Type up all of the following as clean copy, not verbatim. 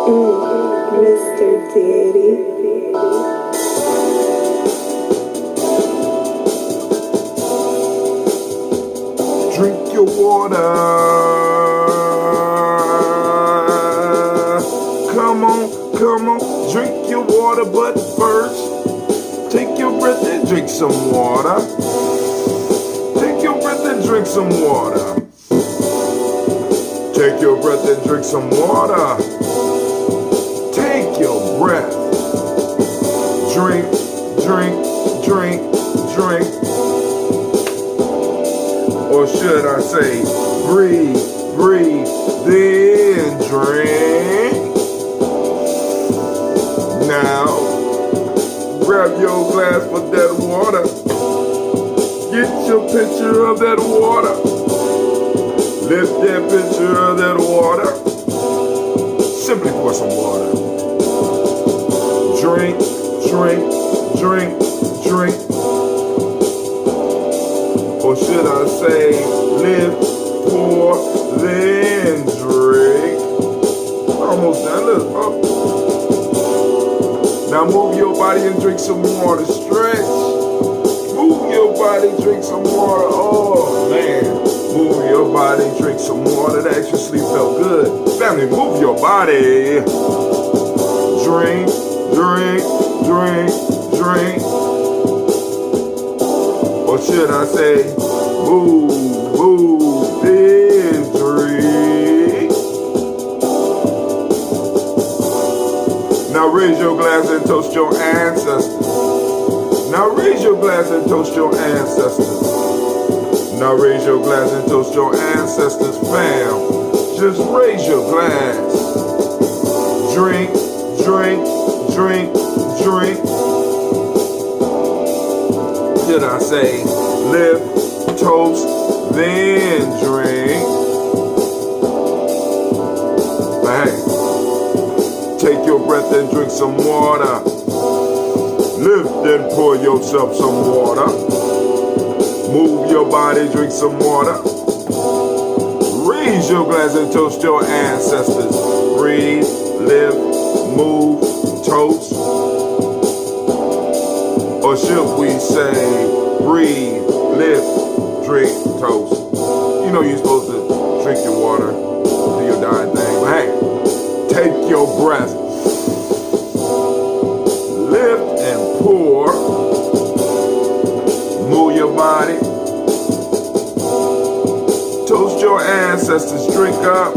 Mr. Daddy. Drink your water. Come on, drink your water, but first, take your breath and drink some water. Take your breath and drink some water. Take your breath and drink some water. Take your breath. Drink, drink, drink, drink. Or should I say, breathe, breathe, then drink. Now, grab your glass for that water. Get your picture of that water. Lift that picture of that water. Simply pour some water. Drink, drink, drink, drink. Or should I say, lift, pour, then drink. Almost done. Look up. Now move your body and drink some water. Stretch. Move your body, drink some water. Oh man. Move your body, drink some water. That extra sleep felt good. Family, move your body. Drink, drink, drink, drink. Or should I say, move, move, then drink. Now raise your glass and toast your ancestors. Now raise your glass and toast your ancestors. Now raise your glass and toast your ancestors, fam. Just raise your glass. Drink, drink, drink, drink. Should I say, lift, toast, then drink. But hey, take your breath and drink some water. Lift and pour yourself some water. Move your body, drink some water. Raise your glass and toast your ancestors. Breathe, live, move, toast. Or should we say, breathe, live, drink, toast. You know you're supposed to drink your water, do your dying thing. But hey, take your breath. Lift and pour. Move your body. Toast your ancestors. Drink up.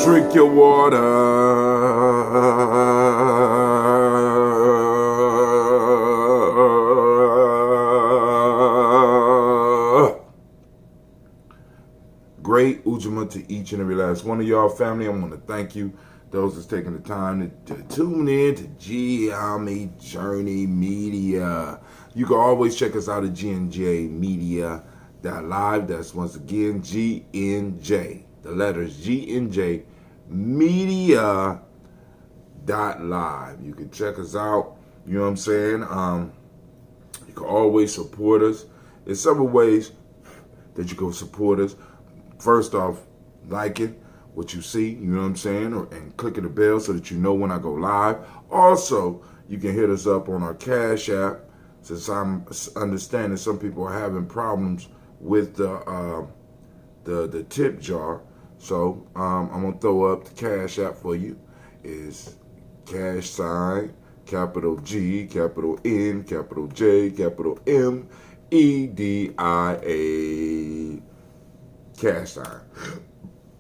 Drink your water. Great Ujamaa to each and every last one of y'all, family. I want to thank you, those that's taking the time to tune in to Gye-Nyame Journey Media. You can always check us out at GNJ Media.live. That's once again GNJ. The letters GNJ Media.live. You can check us out. You know what I'm saying? You can always support us. There's several ways that you can support us. First off, liking what you see, you know what I'm saying? And clicking the bell so that you know when I go live. Also, You can hit us up on our Cash App, since I'm understanding some people are having problems with the tip jar. So I'm gonna throw up the Cash App for you. Is cash sign, capital G, capital N, capital J, capital M, EDIA, cash sign.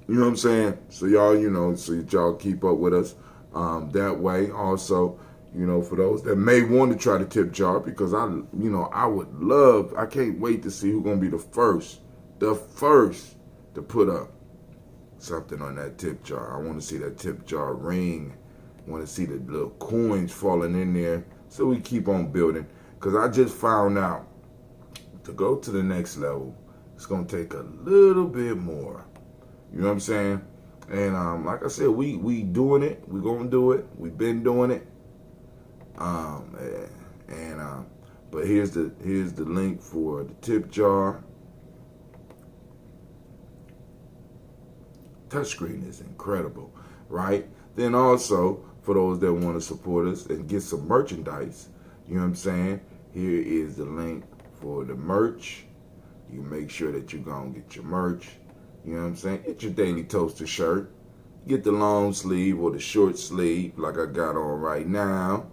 You know what I'm saying? So y'all, so y'all keep up with us that way. Also, for those that may want to try the tip jar, because I would love, I can't wait to see who's gonna be the first to put up something on that tip jar. I want to see that tip jar ring. I want to see the little coins falling in there. So we keep on building. Because I just found out to go to the next level, it's going to take a little bit more. You know what I'm saying? And like I said, we doing it. We going to do it. We've been doing it. But here's the link for the tip jar. Touchscreen is incredible, right? Then also, for those that want to support us and get some merchandise, you know what I'm saying? Here is the link for the merch. You make sure that you're going to get your merch. You know what I'm saying? Get your Daily Toaster shirt. Get the long sleeve or the short sleeve like I got on right now.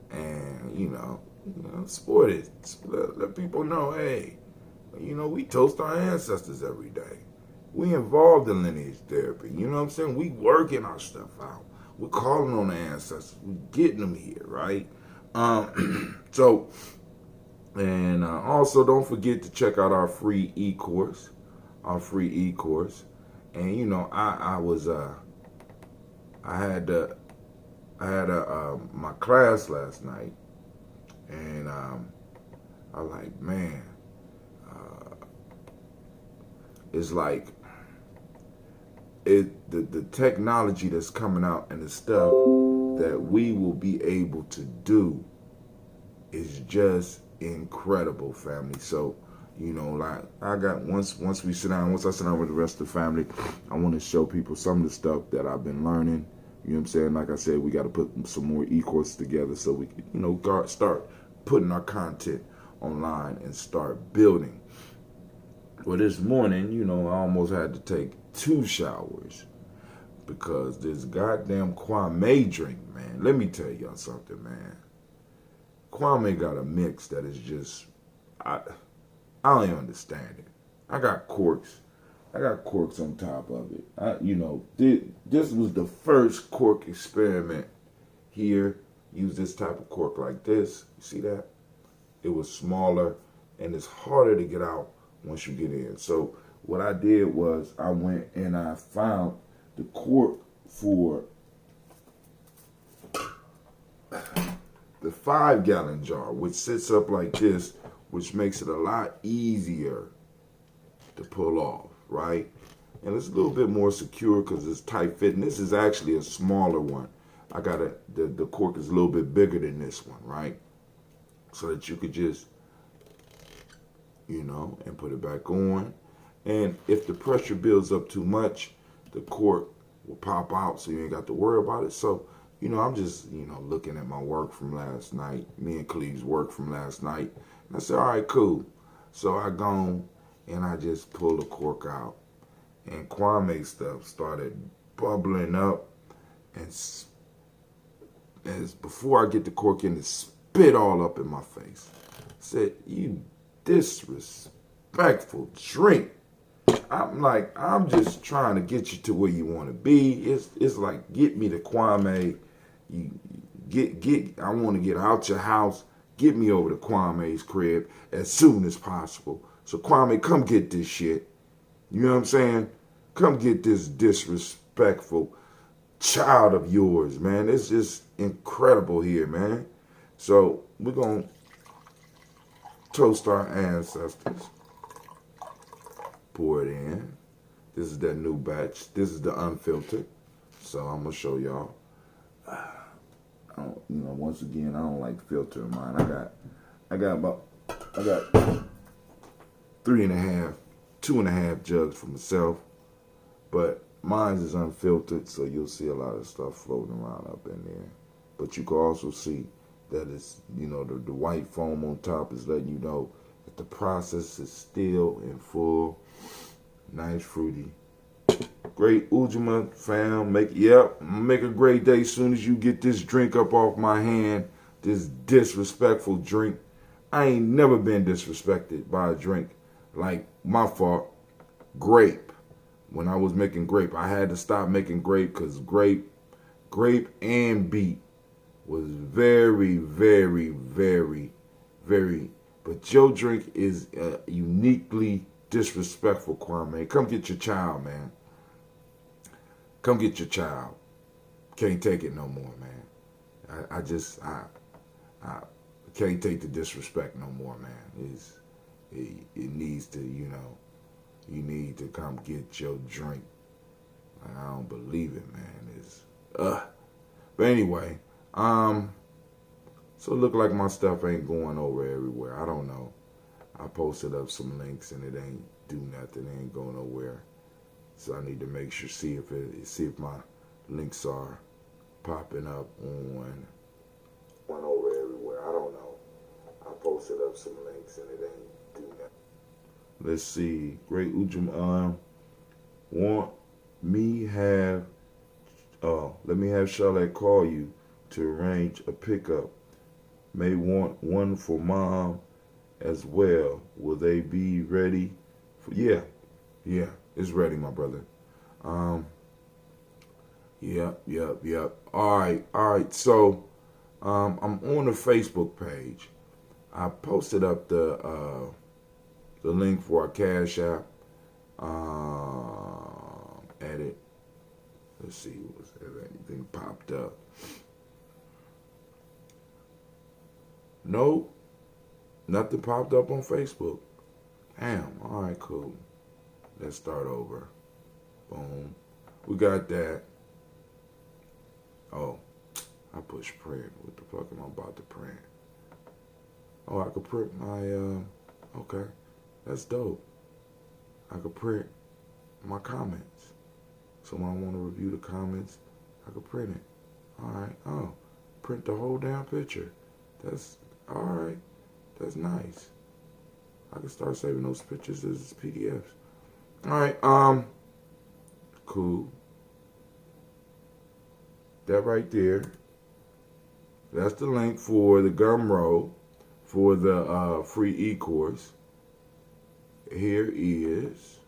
And, support it. Let people know, hey, we toast our ancestors every day. We involved in lineage therapy. You know what I'm saying? We working our stuff out. We're calling on the ancestors. We're getting them here, right? Also, don't forget to check out our free e-course. And I had my class last night, and I was like, man, it's like the technology that's coming out and the stuff that we will be able to do is just incredible, family. So, like I got once I sit down with the rest of the family, I want to show people some of the stuff that I've been learning. You know what I'm saying? Like I said, we got to put some more e-courses together so we can, start putting our content online and start building. Well, this morning, I almost had to take 2 showers because this goddamn Gye-Nyame drink, man. Let me tell y'all something, man. Gye-Nyame got a mix that is just, I don't even understand it. I got corks on top of it. This was the first cork experiment here. Use this type of cork like this. You see that? It was smaller and it's harder to get out once you get in. So what I did was I went and I found the cork for the 5-gallon jar, which sits up like this, which makes it a lot easier to pull off, right? And it's a little bit more secure because it's tight fitting. This is actually a smaller one. I got the cork is a little bit bigger than this one, right? So that you could just, and put it back on. And if the pressure builds up too much, the cork will pop out, so you ain't got to worry about it. So, I'm just, looking at my work from last night, me and Cleve's work from last night. And I said, all right, cool. So I gone and I just pulled the cork out. And Gye-Nyame stuff started bubbling up. And as before I get the cork in, it spit all up in my face. I said, you disrespectful drink. I'm like, I'm just trying to get you to where you want to be. It's like, get me to Gye-Nyame. I want to get out your house. Get me over to Gye-Nyame's crib as soon as possible. So Gye-Nyame, come get this shit. You know what I'm saying? Come get this disrespectful child of yours, man. It's just incredible here, man. So we're going to toast our ancestors. Pour it in. This is that new batch. This is the unfiltered. So I'm going to show y'all. Once again, I don't like filtering mine. I got 2.5 jugs for myself, but mine is unfiltered, so you'll see a lot of stuff floating around up in there. But you can also see that is, the white foam on top is letting you know that the process is still in full. Nice fruity. Great Ujamaa fam. Make a great day soon as you get this drink up off my hand. This disrespectful drink. I ain't never been disrespected by a drink like my fault. Grape. When I was making grape, I had to stop making grape because grape and beet was very, very, very, very. But your drink is uniquely disrespectful, Kwame. Come get your child, man. Come get your child. Can't take it no more, man. I can't take the disrespect no more, man. It needs to, you need to come get your drink. I don't believe it, man. But anyway, so it look like my stuff ain't going over everywhere. I don't know. I posted up some links and it ain't do nothing. It ain't going nowhere. So I need to make sure, see if my links are popping up on over everywhere. I don't know. I posted up some links and it ain't do nothing. Let's see. Great Ujamaa. Let me have Charlotte call you to arrange a pickup. May want one for mom as well. Will they be ready? Yeah, it's ready, my brother. Yep. All right. So, I'm on the Facebook page. I posted up the link for our Cash App. Edit. Let's see if anything popped up. Nope. Nothing popped up on Facebook. Damn. All right, cool. Let's start over. Boom. We got that. Oh, I pushed print. What the fuck am I about to print? Oh, I could print my, okay. That's dope. I could print my comments. So when I want to review the comments, I could print it. All right. Oh, print the whole damn picture. That's, all right. That's nice. I can start saving those pictures as PDFs. All right. Cool. That right there. That's the link for the Gumroad for the free e-course. Here is.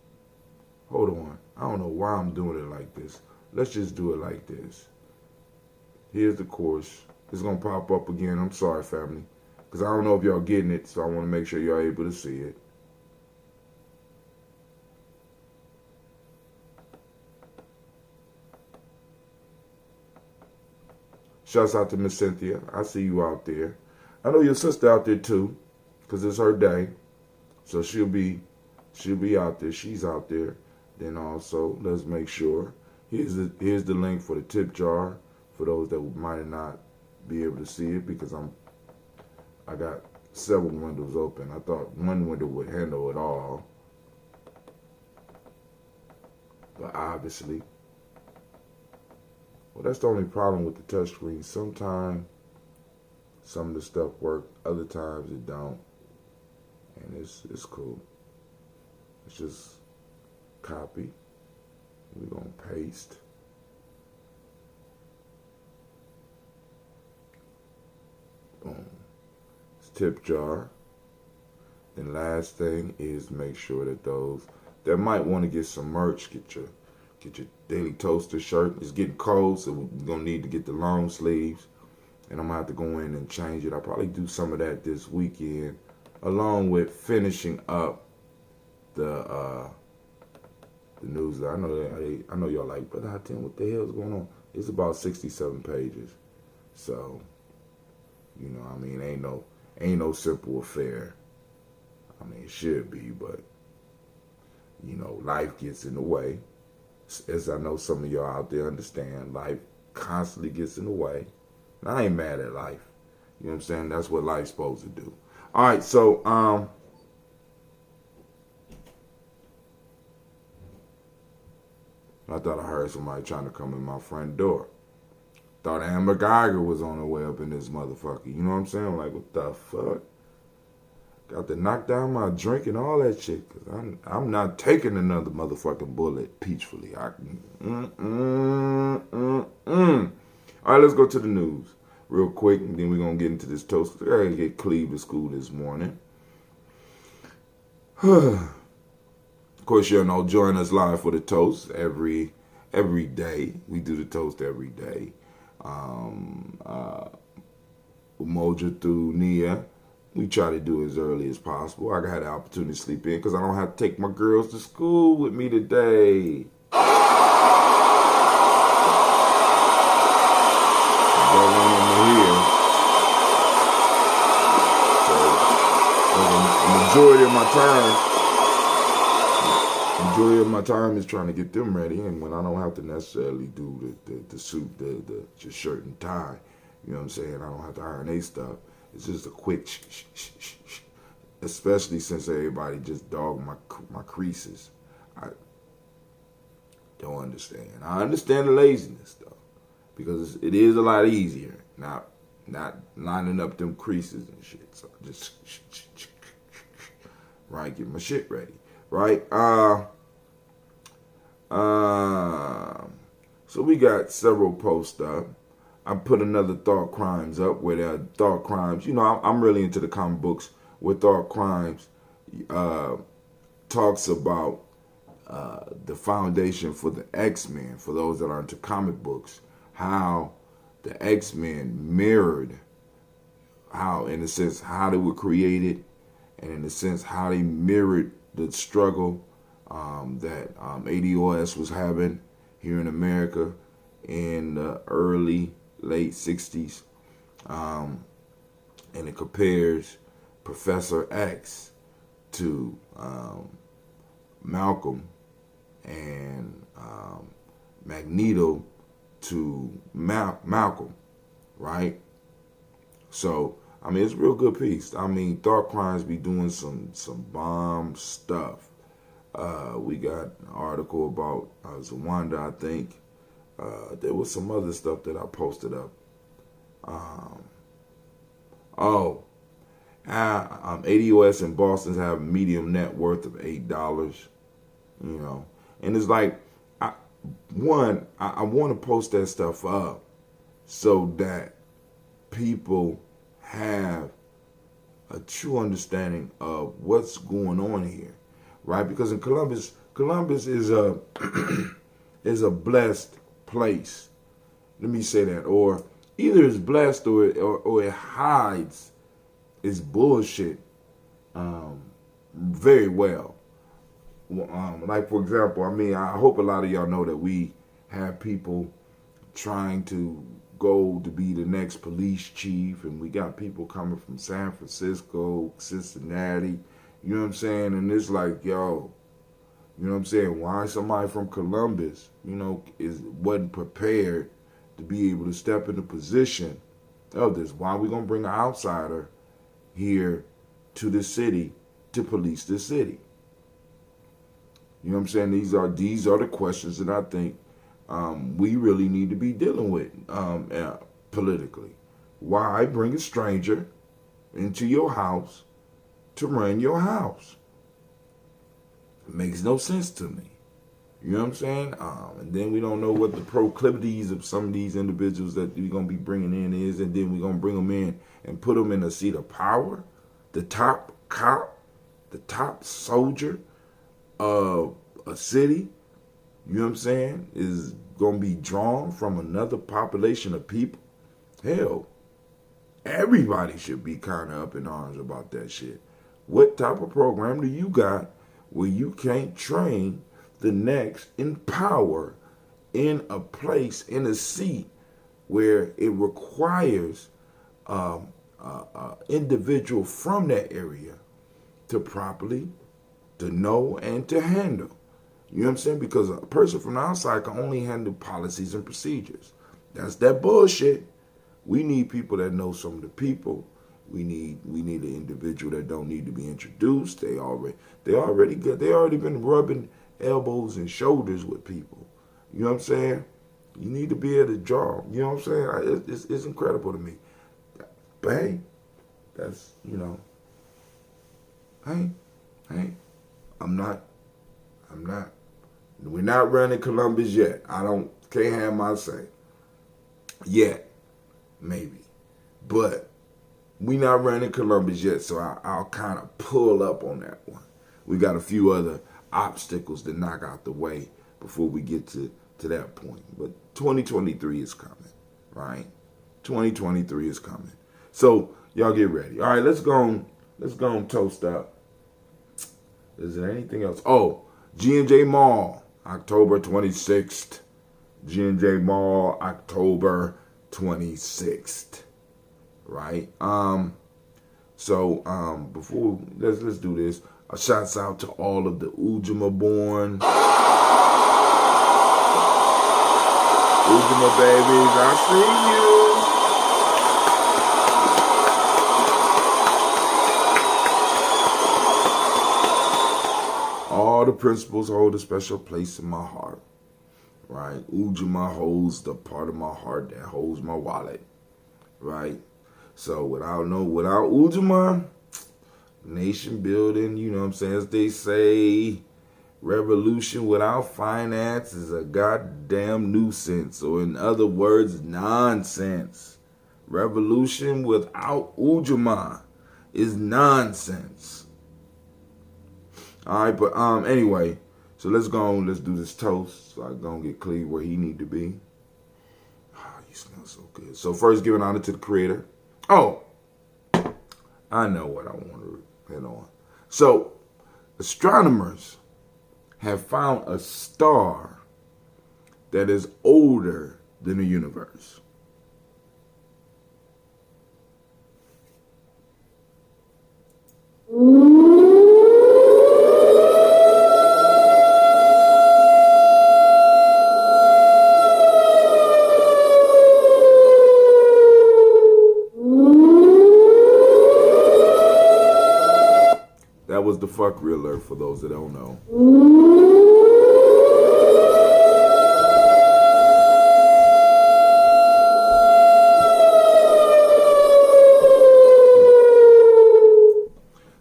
Hold on. I don't know why I'm doing it like this. Let's just do it like this. Here's the course. It's going to pop up again. I'm sorry, family. Because I don't know if y'all getting it, so I want to make sure y'all able to see it. Shouts out to Miss Cynthia. I see you out there. I know your sister out there too, because it's her day. So she'll be out there. She's out there. Then also, let's make sure. Here's the link for the tip jar for those that might not be able to see it, because I got several windows open. I thought one window would handle it all, but obviously, well, that's the only problem with the touchscreen. Sometimes some of the stuff works, other times it don't, and it's cool. It's just copy. We're gonna paste. Boom. It's tip jar. And last thing is make sure that those that might want to get some merch, get your Daily Toaster shirt. It's getting cold, so we're gonna need to get the long sleeves. And I'm gonna have to go in and change it. I'll probably do some of that this weekend, along with finishing up the news. I know y'all like, but what the hell is going on? It's about 67 pages. So, I mean, ain't no simple affair. I mean, it should be, but life gets in the way. As I know some of y'all out there understand, life constantly gets in the way. And I ain't mad at life. You know what I'm saying? That's what life's supposed to do. All right, so I thought I heard somebody trying to come in my front door. Thought Amber Geiger was on her way up in this motherfucker. You know what I'm saying? I'm like, what the fuck? Got to knock down my drink and all that shit. Cause I'm not taking another motherfucking bullet peacefully. All right, let's go to the news real quick, and then we're going to get into this toast. I got to get Cleve to school this morning. Of course, you know, join us live for the toast every day. We do the toast every day. Umoja through Nia. We try to do it as early as possible. I had the opportunity to sleep in because I don't have to take my girls to school with me today. Majority of my time is trying to get them ready, and when I don't have to necessarily do the suit, the shirt and tie, you know what I'm saying? I don't have to iron their stuff. It's just a quick especially since everybody just dogged my creases. I don't understand. I understand the laziness though, because it is a lot easier not lining up them creases and shit. So just right, get my shit ready. Right? So we got several posts up. I put another Thought Crimes up where there are Thought Crimes. You know, I'm really into the comic books where Thought Crimes talks about the foundation for the X-Men, for those that are into comic books, how the X-Men mirrored how, in a sense, how they were created, and in a sense, how they mirrored the struggle that ADOS was having here in America in the late 60s. And it compares Professor X to Malcolm, and Magneto to Malcolm, right? So, I mean, it's a real good piece. I mean, Thought Crimes be doing some bomb stuff. We got an article about Zawanda, I think. There was some other stuff that I posted up. ADOS in Boston have a medium net worth of $8. You know, and it's like, I want to post that stuff up so that people have a true understanding of what's going on here, right? Because in Columbus is a is a blessed place. Let me say that, or either it's blessed or it hides its bullshit very well. Like, for example, I mean, I hope a lot of y'all know that we have people trying to go to be the next police chief, and we got people coming from San Francisco, Cincinnati, you know what I'm saying? And it's like, yo, you know what I'm saying? Why somebody from Columbus, you know, wasn't prepared to be able to step in the position of this? Why are we gonna bring an outsider here to the city to police the city? You know what I'm saying? These are the questions that I think we really need to be dealing with politically. Why bring a stranger into your house to run your house? It makes no sense to me. You know what I'm saying? And then we don't know what the proclivities of some of these individuals that we're going to be bringing in is, and then we're going to bring them in and put them in a seat of power. The top cop, the top soldier of a city, you know what I'm saying, is going to be drawn from another population of people. Hell, everybody should be kind of up in arms about that shit. What type of program do you got where you can't train the next in power in a place, in a seat where it requires individual from that area to properly, to know and to handle? You know what I'm saying? Because a person from the outside can only handle policies and procedures. That's that bullshit. We need people that know some of the people. We need an individual that don't need to be introduced. They already good. They already been rubbing elbows and shoulders with people. You know what I'm saying? You need to be able to draw. You know what I'm saying? It's incredible to me. But hey, that's, hey, we're not running Columbus yet. Can't have my say. Yet, maybe. But we not running Columbus yet, so I'll kind of pull up on that one. We got a few other obstacles to knock out the way before we get to that point. But 2023 is coming, right? 2023 is coming. So y'all get ready. All right, let's go and toast up. Is there anything else? Oh, G&J Mall, October 26th. G&J Mall, October 26th. Right? Before let's do this. A shouts out to all of the Ujamaa born. Ujamaa babies, I see you. All the principles hold a special place in my heart. Right? Ujamaa holds the part of my heart that holds my wallet. Right? So without Ujamaa, nation building, you know what I'm saying, as they say, revolution without finance is a goddamn nuisance, or in other words, nonsense. Revolution without Ujamaa is nonsense. All right, but anyway, so let's go on, let's do this toast. So I go and get Cleve where he need to be. Oh, you smell so good. So first, giving honor to the Creator. Oh, I know what I want to hit on. So, astronomers have found a star that is older than the universe. That was the fuckery alert for those that don't know.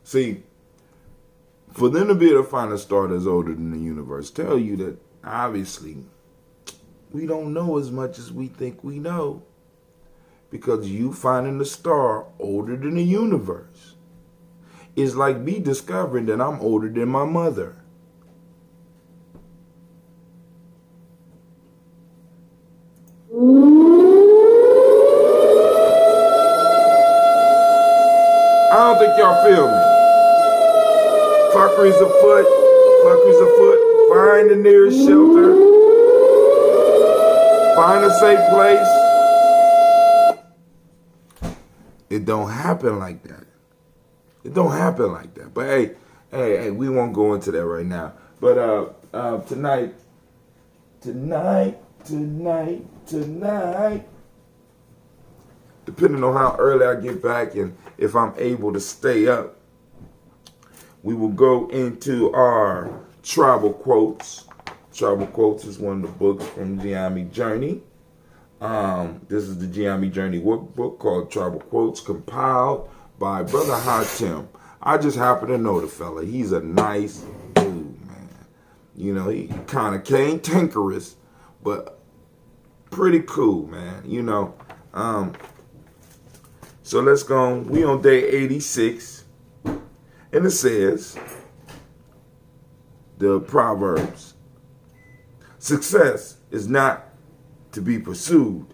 See, for them to be able to find a star that's older than the universe, tell you that obviously we don't know as much as we think we know. Because you finding a star older than the universe is like me discovering that I'm older than my mother. I don't think y'all feel me. Fuckery's afoot. Fuckery's afoot. Find the nearest shelter. Find a safe place. It don't happen like that. It don't happen like that. But hey, we won't go into that right now. But tonight, depending on how early I get back and if I'm able to stay up, we will go into our Tribal Quotes. Tribal Quotes is one of the books from Gye-Nyame Journey. This is the Gye-Nyame Journey workbook called Tribal Quotes, compiled by Brother Hatim. I just happen to know the fella. He's a nice dude, man. You know, he kind of cantankerous, but pretty cool, man. You know, so let's go. We on day 86, and it says, the Proverbs, success is not to be pursued.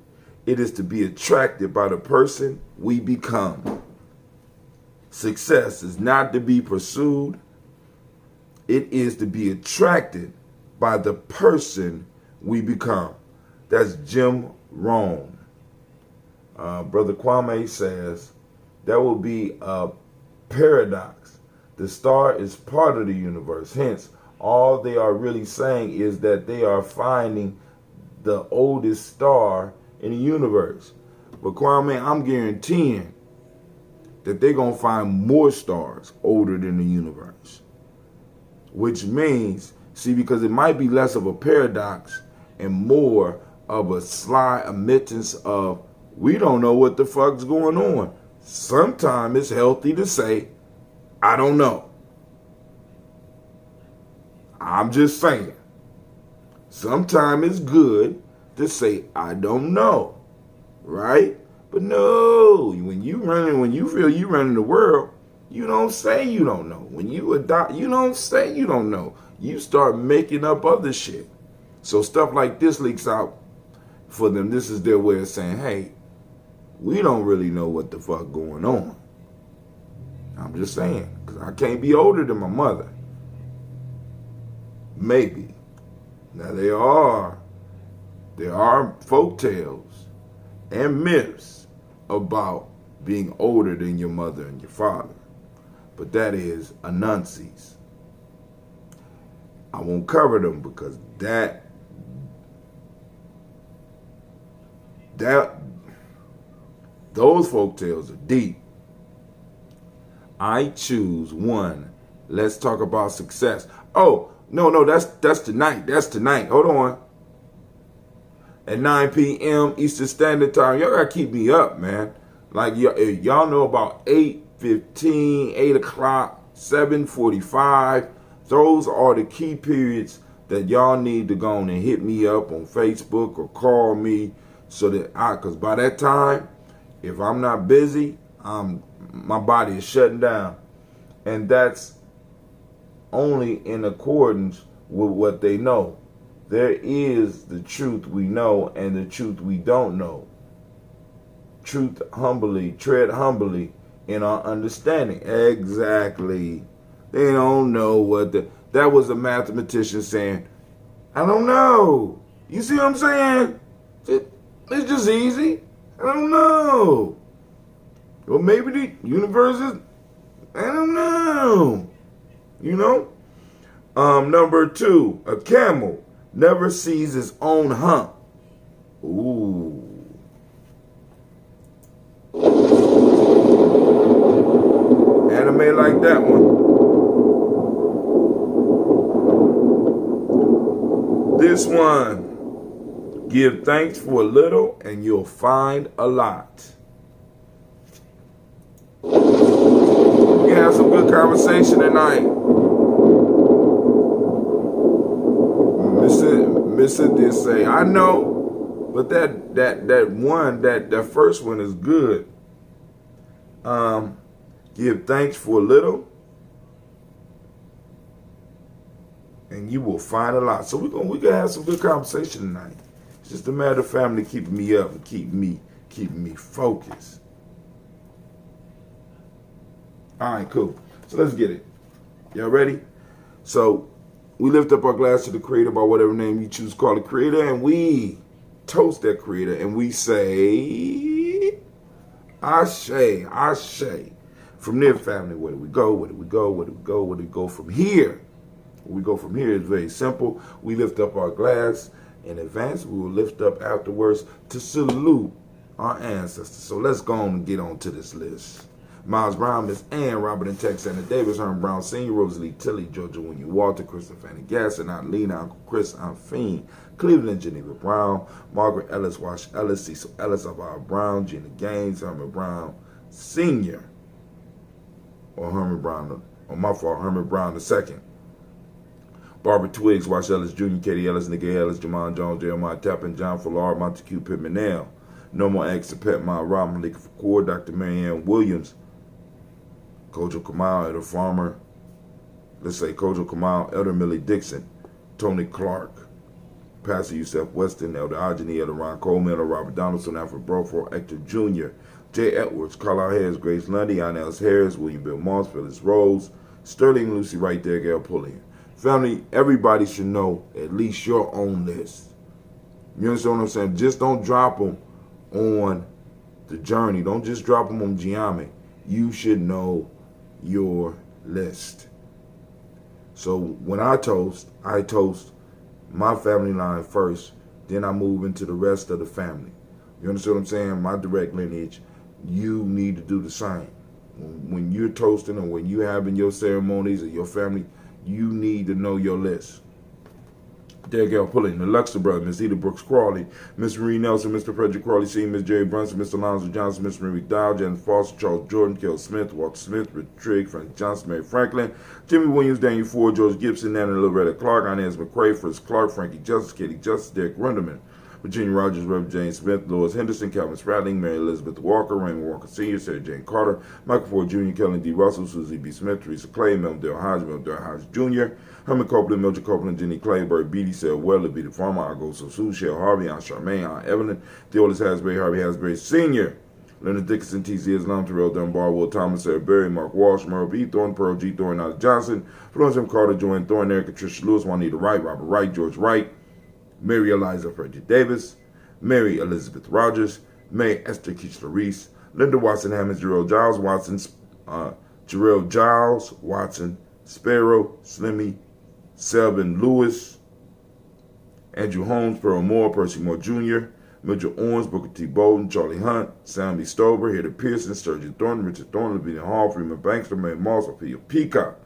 It is to be attracted by the person we become. Success is not to be pursued. It is to be attracted by the person we become. That's Jim Rohn. Brother Kwame says, that will be a paradox. The star is part of the universe. Hence, all they are really saying is that they are finding the oldest star in the universe. But Kwame, I'm guaranteeing that they're going to find more stars older than the universe. Which means, see, because it might be less of a paradox and more of a sly admittance of, we don't know what the fuck's going on. Sometimes it's healthy to say, I don't know. I'm just saying. Sometimes it's good to say, I don't know. Right? But no, when you feel you running the world, you don't say you don't know. When you adopt, you don't say you don't know. You start making up other shit. So stuff like this leaks out for them. This is their way of saying, hey, we don't really know what the fuck going on. I'm just saying, because I can't be older than my mother. Maybe. Now there are folk tales and myths about being older than your mother and your father. But that is anuncies. I won't cover them because those folk tales are deep. I choose one. Let's talk about success. Oh, no, that's tonight. That's tonight. Hold on. At 9 p.m. Eastern Standard Time. Y'all gotta keep me up, man. Like, y'all know about 8:15, 8 o'clock, 7:45. Those are the key periods that y'all need to go on and hit me up on Facebook or call me so that because by that time, if I'm not busy, my body is shutting down. And that's only in accordance with what they know. There is the truth we know and the truth we don't know. Truth humbly, tread humbly in our understanding. Exactly. They don't know what that was a mathematician saying, I don't know. You see what I'm saying? It's just easy. I don't know. Or maybe the universe is, I don't know. You know? Number 2, a camel never sees its own hump. Ooh. Anime like that one. This one. Give thanks for a little and you'll find a lot. We can have some good conversation tonight. Miss Cynthia say, I know, but that first one is good. Give thanks for a little, and you will find a lot. So we gonna have some good conversation tonight. It's just a matter of family keeping me up and keeping me focused. All right, cool. So let's get it. Y'all ready? So we lift up our glass to the Creator by whatever name you choose to call the Creator, and we toast that Creator, and we say, Ashe, Ashe. From there, family, where do we go? Where do we go? Where do we go? Where do we go from here? Where we go from here is very simple. We lift up our glass in advance. We will lift up afterwards to salute our ancestors. So let's go on and get on to this list. Miles Brown, Miss Ann, Robert and Tex, Anna Davis, Herman Brown Sr., Rosalie Tilly, Georgia Winnie Walter, Christopher Fanny Gasson, Aunt Lena, Uncle Chris, Aunt Fiend, Cleveland Geneva Brown, Margaret Ellis, Wash Ellis, Cecil Ellis, Alvaro Brown, Gina Gaines, Herman Brown Sr., or Herman Brown, or my fault, Herman Brown II. Barbara Twiggs, Wash Ellis Jr., Katie Ellis, Nigga Ellis, Jamon Jones, Jeremiah Tappan, John Fullard, Montague Pittman Nail, Normal X, Pet Mile, Rob Malika Fakour, Dr. Marianne Williams, Kojo Kamal, Elder Farmer, let's say Kojo Kamal, Elder Millie Dixon, Tony Clark, Pastor Yusef Weston, Elder Ajani, Elder Ron Coleman, Elder Robert Donaldson, Alfred Broford, Hector Jr., Jay Edwards, Carlisle Harris, Grace Lundy, Inez Harris, William Bill Moss, Phyllis Rose, Sterling Lucy right there, Gail Pulliam. Family, everybody should know at least your own list. You understand what I'm saying? Just don't drop them on the journey. Don't just drop them on Gye-Nyame. You should know your list. So when I toast my family line first, then I move into the rest of the family. You understand what I'm saying? My direct lineage, you need to do the same. When you're toasting or when you're having your ceremonies or your family, you need to know your list. Dale Pulling, the Luxor brothers, Miss Eda Brooks Crawley, Miss Marie Nelson, Mr. Frederick Crawley Sr., Miss Jerry Brunson, Mr. Alonzo Johnson, Miss Marie McDowell, Janet Foster, Charles Jordan, Kel Smith, Walter Smith, Richard Trigg, Frank Johnson, Mary Franklin, Jimmy Williams, Daniel Ford, George Gibson, Nana Loretta Clark, Inez McCrae, Fritz Clark, Frankie Justice, Katie Justice, Derek Runderman, Virginia Rogers, Reverend James Smith, Lois Henderson, Calvin Spratling, Mary Elizabeth Walker, Raymond Walker Sr., Sarah Jane Carter, Michael Ford Jr., Kellen D. Russell, Susie B. Smith, Teresa Clay, Mel Hodge Jr., Herman Copeland, Mildred Copeland, Jenny Clayburg, Beatty, Sarah Weller, Beatty Farmer, Argo Sue, Shell Harvey, Aunt Charmaine, Aunt Evelyn, Theodis Hasbury, Harvey Hasbury Sr., Leonard Dickinson, T.C. Islam, Terrell Dunbar, Will Thomas, Sarah Berry, Mark Walsh, Merle B. Thorne, Pearl G. Thorne, Nada Johnson, Florence M. Carter, Joanne Thorne, Erica Tricia Lewis, Juanita Wright, Robert Wright, George Wright, Mary Eliza Frederick Davis, Mary Elizabeth Rogers, May Esther Keachler Reese, Linda Watson Hammonds, Jarrell Giles Watson, Jarrell Giles Watson, Sparrow, Slimmy, Selvin Lewis, Andrew Holmes, Pearl Moore, Percy Moore Jr., Mitchell Owens, Booker T. Bolden, Charlie Hunt, Sam B. Stover, Hedda Pearson, Sturgeon Thornton, Richard Thornton, Lavinia Hall, Freeman Bankster, May Moss, Ophelia Peacock,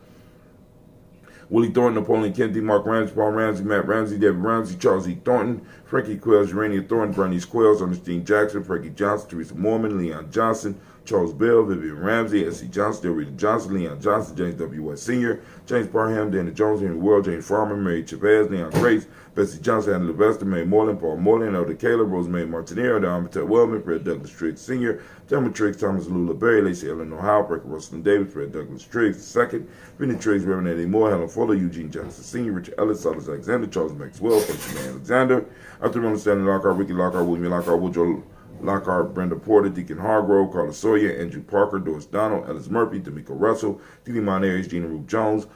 Willie Thornton, Napoleon Kennedy, Mark Ramsey, Paul Ramsey, Matt Ramsey, David Ramsey, Charles E. Thornton, Frankie Quells, Urania Thornton, Bernice Quells, Ernestine Jackson, Frankie Johnson, Teresa Mormon, Leon Johnson, Charles Bell, Vivian Ramsey, S.C. Johnson, Delrita Johnson, Leon Johnson, James W. West Sr., James Parham, Dana Jones, Henry World, James Farmer, Mary Chavez, Leon Grace, Bessie Johnson, Anna Levester, May Moreland, Paul Moreland, Elder Caleb, Rosemary Martinero, Don Armitage Wellman, Fred Douglas Triggs Sr., Thelma Triggs, Thomas Lula Berry, Lacey Ellen Ohio, Brecker Russell Davis, Fred Douglas Triggs II, Vinnie Triggs, Reverend Eddie Moore, Helen Fuller, Eugene Johnson Sr., Richard Ellis, Silas Alexander, Charles Maxwell, Francis Alexander, Arthur Ronald Stanley Lockhart, Ricky Lockhart, William Lockhart, Woodrow Lockhart, Brenda Porter, Deacon Hargrove, Carla Sawyer, Andrew Parker, Doris Donald, Ellis Murphy, D'Amico Russell, Didi Monares, Gina Ruth Jones,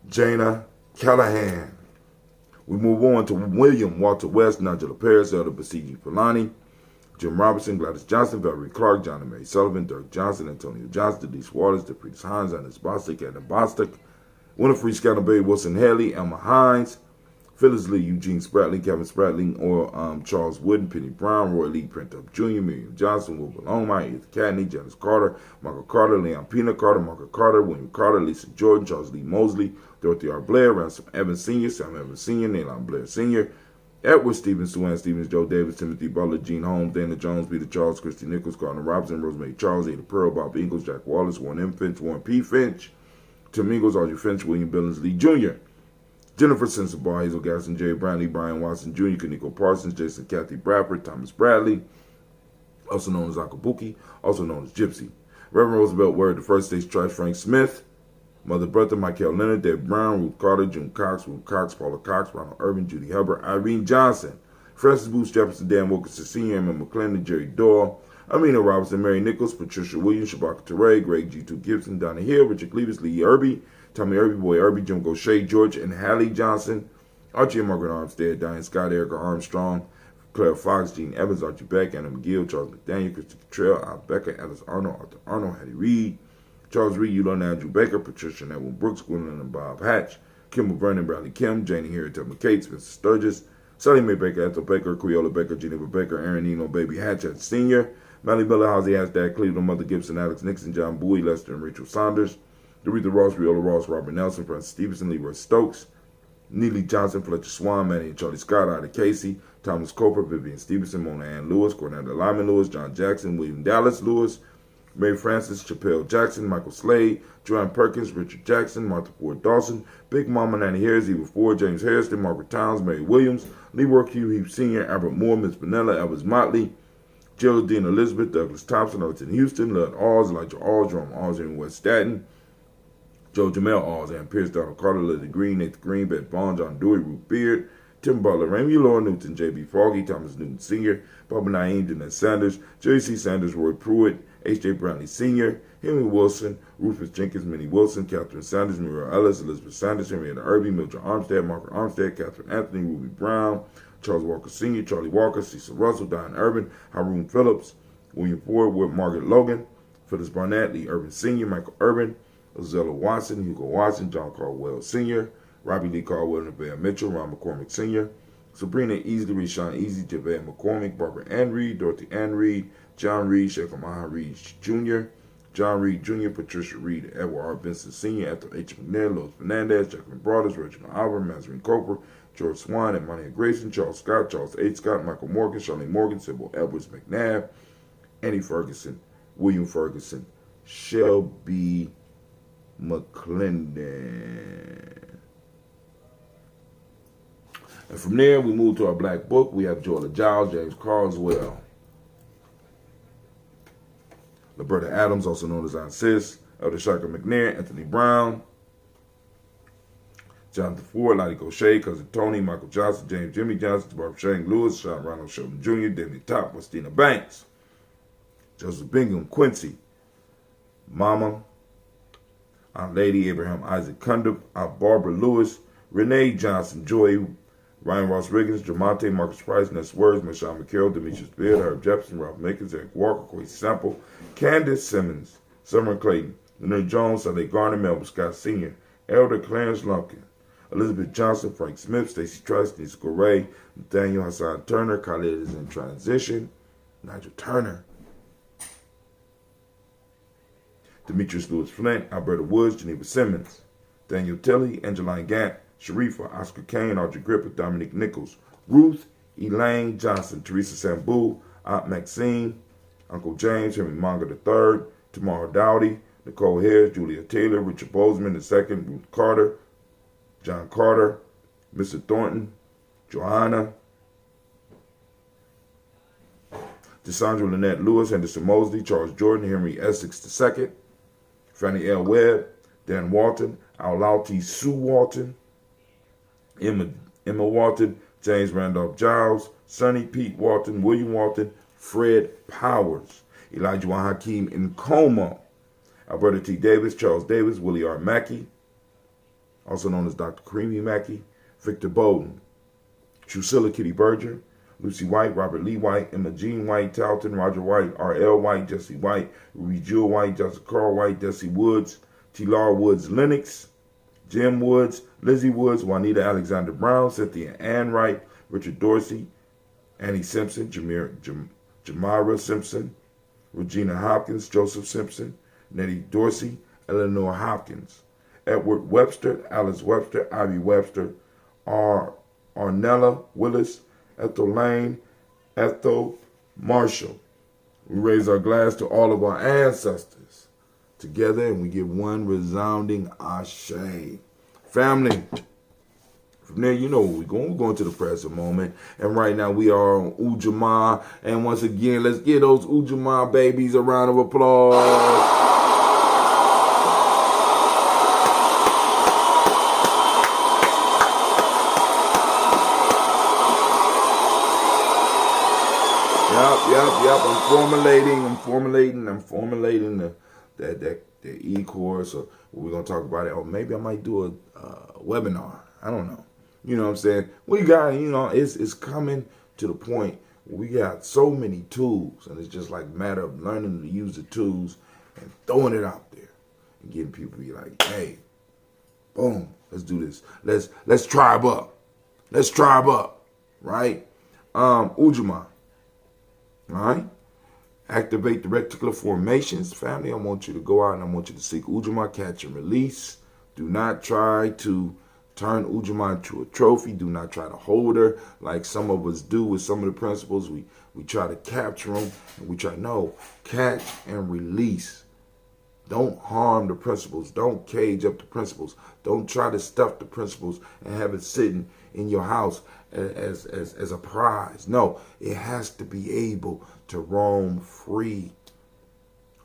Jana Callahan. We move on to William Walter West, Nigella Paris, Elder Basiji Polani, Jim Robertson, Gladys Johnson, Valerie Clark, John and Mary Sullivan, Dirk Johnson, Antonio Johnson, Denise Waters, DePriest Hines, Annis Bostic, Adam Bostic, Winifred Scott Bay, Wilson Haley, Elma Hines, Phyllis Lee, Eugene Spratling, Kevin Spratling, or Charles Wooden, Penny Brown, Roy Lee, Print Up Jr., Miriam Johnson, Wilbur Longmire, Edith Cadney, Janice Carter, Michael Carter, Leon Pina Carter, Margaret Carter, William Carter, Lisa Jordan, Charles Lee Mosley, Dorothy R. Blair, Ransom Evans Sr., Sam Evans Sr., Nalon Blair Sr., Edward Stevens, Sue Ann Stevens, Joe Davis, Timothy Butler, Gene Holmes, Dana Jones, Peter Charles, Christy Nichols, Gardner Robinson, Rosemary Charles, Ada Pearl, Bob Ingalls, Jack Wallace, Warren M. Finch, Warren P. Finch, Tim Ingalls, Audrey Finch, William Billings Lee Jr., Jennifer Sensabaugh, Hazel Gasson, Jerry Brantley, Brian Watson Jr., Kaniko Parsons, Jason Kathy Bradford, Thomas Bradley, also known as Akabuki, also known as Gypsy, Reverend Roosevelt Word, the First State Church, Frank Smith, Mother Bertha, Michael Leonard, Dave Brown, Ruth Carter, June Cox, Ruth Cox, Paula Cox, Ronald Irvin, Judy Hubbard, Irene Johnson, Francis Booth Jefferson, Dan Wilkinson Sr., Emma McClendon, Jerry Doyle, Amina Robinson, Mary Nichols, Patricia Williams, Shabaka Teray, Greg G2 Gibson, Donna Hill, Richard Cleavis, Lee Irby, Tommy Irby, Boy Irby, Jim Gaucher, George and Hallie Johnson, Archie and Margaret Armstead, Diane Scott, Erica Armstrong, Claire Fox, Gene Evans, Archie Beck, Anna McGill, Charles McDaniel, Christopher Trail, Al Becker, Alice Arnold, Arthur Arnold, Hattie Reed, Charles Reed, Eulon Andrew Baker, Patricia and Edwin Brooks, Gwendolyn and Bob Hatch, Kimball Vernon, Bradley Kim, Janie Harriet, Thelma Cates, Mr. Sturgis, Sally Mae Baker, Ethel Baker, Creola Baker, Geneva Baker, Aaron Eno, Baby Hatchet Sr., Melly Miller, Howsey Hashtag, Cleveland, Mother Gibson, Alex Nixon, John Bowie, Lester and Rachel Saunders, Doretha Ross, Riola Ross, Robert Nelson, Francis Stevenson, Leroy Stokes, Neely Johnson, Fletcher Swan, Manny and Charlie Scott, Ida Casey, Thomas Coper, Vivian Stevenson, Mona Ann Lewis, Cornetta Lyman Lewis, John Jackson, William Dallas Lewis, Mary Francis, Chappelle Jackson, Michael Slade, Joanne Perkins, Richard Jackson, Martha Ford Dawson, Big Mama Nanny Harris, Eva Ford, James Harrison, Margaret Towns, Mary Williams, Leroy Q. Heap Sr., Albert Moore, Miss Vanilla, Elvis Motley, Geraldine Elizabeth, Douglas Thompson, Overton Houston, Lud Alls, Elijah Alls, Jerome Alls, and West Staten, Joe Jamel Alls, Ann Pierce, Donald Carter, Lily Green, Nathan Green, Beth Bond, John Dewey, Ruth Beard, Tim Butler, Ramey Laura Newton, J.B. Foggy, Thomas Newton Sr., Barbara Naeem, Jeanette Sanders, Jerry C. Sanders, Roy Pruitt, H.J. Brantley Sr., Henry Wilson, Rufus Jenkins, Minnie Wilson, Catherine Sanders, Muriel Ellis, Elizabeth Sanders, Henrietta Irby, Mildred Armstead, Margaret Armstead, Catherine Anthony, Ruby Brown, Charles Walker Sr., Charlie Walker, Cecil Russell, Diane Urban, Haroon Phillips, William Ford, Whit Margaret Logan, Phyllis Barnett, Lee Urban Sr., Michael Urban, Ozella Watson, Hugo Watson, John Caldwell Sr., Robbie Lee Caldwell, Nevaeh Mitchell, Ron McCormick Sr., Sabrina Easley, Rashawn Easy, Javea McCormick, Barbara Ann Reed, Dorothy Ann Reed, John Reed, Shekhar Maha Reed Jr., John Reed Jr., Patricia Reed, Edward R. Benson Sr., Ethel H. McNair, Louis Fernandez, Jacqueline Brothers, Reginald Albert, Mazarin Coper, George Swan, Emmanuel Grayson, Charles Scott, Charles H. Scott, Michael Morgan, Charlene Morgan, Sybil Edwards McNabb, Annie Ferguson, William Ferguson, Shelby McClendon. And from there, we move to our black book. We have Joella Giles, James Carswell, Roberta Adams, also known as Aunt Sis, Elder Shaka McNair, Anthony Brown, Jonathan Ford, Lottie Gaucher, Cousin Tony, Michael Johnson, James Jimmy Johnson, Barbara Shane Lewis, Sean Ronald Shelton Jr., Danny Top, Christina Banks, Joseph Bingham, Quincy, Mama, Aunt Lady, Abraham Isaac Cundiff, Aunt Barbara Lewis, Renee Johnson, Joy, Ryan Ross Riggins, Jamonte, Marcus Price, Ness Words, Michelle McCarroll, Demetrius Beard, Herb Jefferson, Ralph Mickens, Eric Walker, Quay Sample, Candace Simmons, Summer Clayton, Leonard Jones, Sunday Garner, Melvin Scott Sr., Elder Clarence Lumpkin, Elizabeth Johnson, Frank Smith, Stacey Truss, Nisa Correa, Nathaniel Hassan Turner, Khalid is in transition, Nigel Turner, Demetrius Lewis Flint, Alberta Woods, Geneva Simmons, Daniel Tilley, Angeline Gant, Sharifa, Oscar Kane, Audrey Gripper, Dominique Nichols, Ruth Elaine Johnson, Teresa Sambu, Aunt Maxine, Uncle James, Henry Monga III, Tamara Dowdy, Nicole Harris, Julia Taylor, Richard Bozeman II, Ruth Carter, John Carter, Mr. Thornton, Joanna, DeSandra Lynette Lewis, Henderson Mosley, Charles Jordan, Henry Essex II, Fannie L. Webb, Dan Walton, Aulauti Sue Walton, Emma Walton, James Randolph Giles, Sonny Pete Walton, William Walton, Fred Powers, Elijah Juan Hakeem Nkomo, Alberta T. Davis, Charles Davis, Willie R. Mackey, also known as Dr. Creamy Mackey, Victor Bowden, Drusilla Kitty Berger, Lucy White, Robert Lee White, Emma Jean White, Talton, Roger White, R.L. White, Jesse White, Ruby Jewel White, Joseph Carl White, Desi Woods, T-Lar Woods Lennox, Jim Woods, Lizzie Woods, Juanita Alexander Brown, Cynthia Ann Wright, Richard Dorsey, Annie Simpson, Jamira Simpson, Regina Hopkins, Joseph Simpson, Nettie Dorsey, Eleanor Hopkins, Edward Webster, Alice Webster, Ivy Webster, Arnella Willis, Ethel Lane, Ethel Marshall. We raise our glass to all of our ancestors together, and we give one resounding ashe. Family, from there, you know where we're going. We're going to the present moment. And right now, we are on Ujamaa. And once again, let's give those Ujamaa babies a round of applause. Yep. I'm formulating the e-course, or we're going to talk about it. Or maybe I might do a webinar. I don't know. You know what I'm saying? We got, it's coming to the point where we got so many tools, and it's just like a matter of learning to use the tools and throwing it out there and getting people to be like, hey, boom, let's do this. Let's tribe up. Let's tribe up, right? Ujamaa, all right? Activate the reticular formations. Family, I want you to go out and I want you to seek Ujamaa, catch and release. Do not try to turn Ujamaa into a trophy. Do not try to hold her like some of us do with some of the principles. We try to capture them, and we try, no, catch and release. Don't harm the principles. Don't cage up the principles. Don't try to stuff the principles and have it sitting in your house as a prize. No, it has to be able to roam free.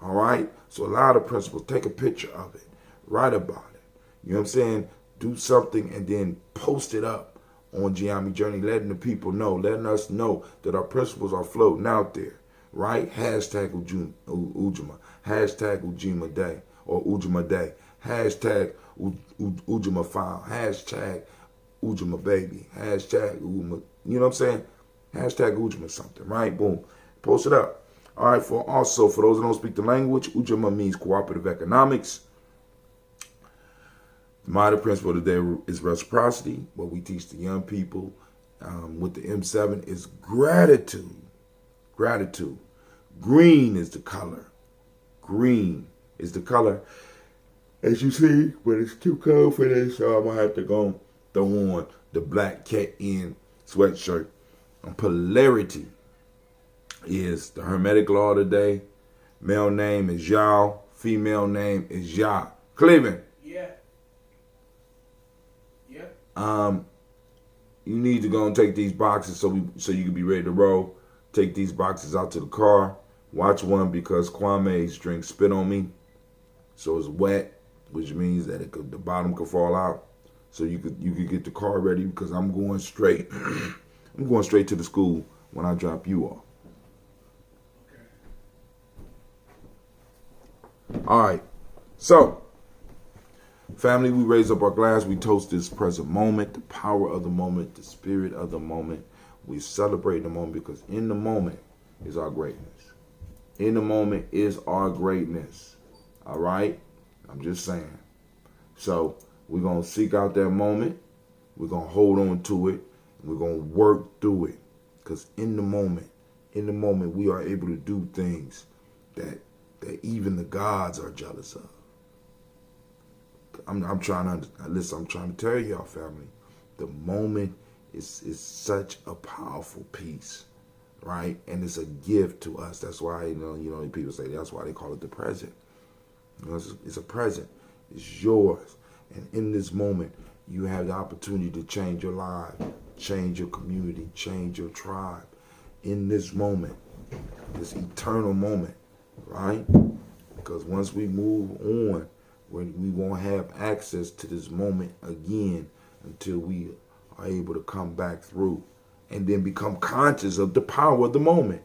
All right? So allow the principles. Take a picture of it. Write about it. You know what I'm saying? Do something and then post it up on Gye-Nyame Journey, letting the people know, letting us know that our principles are floating out there. Right? Hashtag Ujamaa. Hashtag Ujima Day or Ujamaa Day. Hashtag Ujamaa File. Hashtag Ujamaa Baby. Hashtag Ujamaa. You know what I'm saying? Hashtag Ujamaa something. Right? Boom. Post it up. All right. For those who don't speak the language, Ujamaa means cooperative economics. The motto principle today is reciprocity. What we teach the young people with the M7 is gratitude. Gratitude. Green is the color. Green. is the color. As you see, but it's too cold for this, so I'm going to have to go throw on the black cat in sweatshirt. Polarity is the Hermetic law today. Male name is Yao. Female name is Ya. Cleveland. Yeah. You need to go and take these boxes so you can be ready to roll. Take these boxes out to the car. Watch one because Kwame's drink spit on me, so it's wet, which means that the bottom could fall out. So you could get the car ready because I'm going straight. I'm going straight to the school when I drop you off. Okay. All right. So, family, we raise up our glass. We toast this present moment, the power of the moment, the spirit of the moment. We celebrate the moment because in the moment is our greatness. In the moment is our greatness. All right? I'm just saying. So, we're going to seek out that moment. We're going to hold on to it. We're going to work through it. Because in the moment, we are able to do things that even the gods are jealous of. I'm trying to tell y'all, family, the moment is such a powerful piece, right? And it's a gift to us. That's why, you know, people say that's why they call it the present. You know, it's a present. It's yours. And in this moment, you have the opportunity to change your life, change your community, change your tribe. In this moment, this eternal moment, right? Because once we move on, we won't have access to this moment again until we are able to come back through and then become conscious of the power of the moment.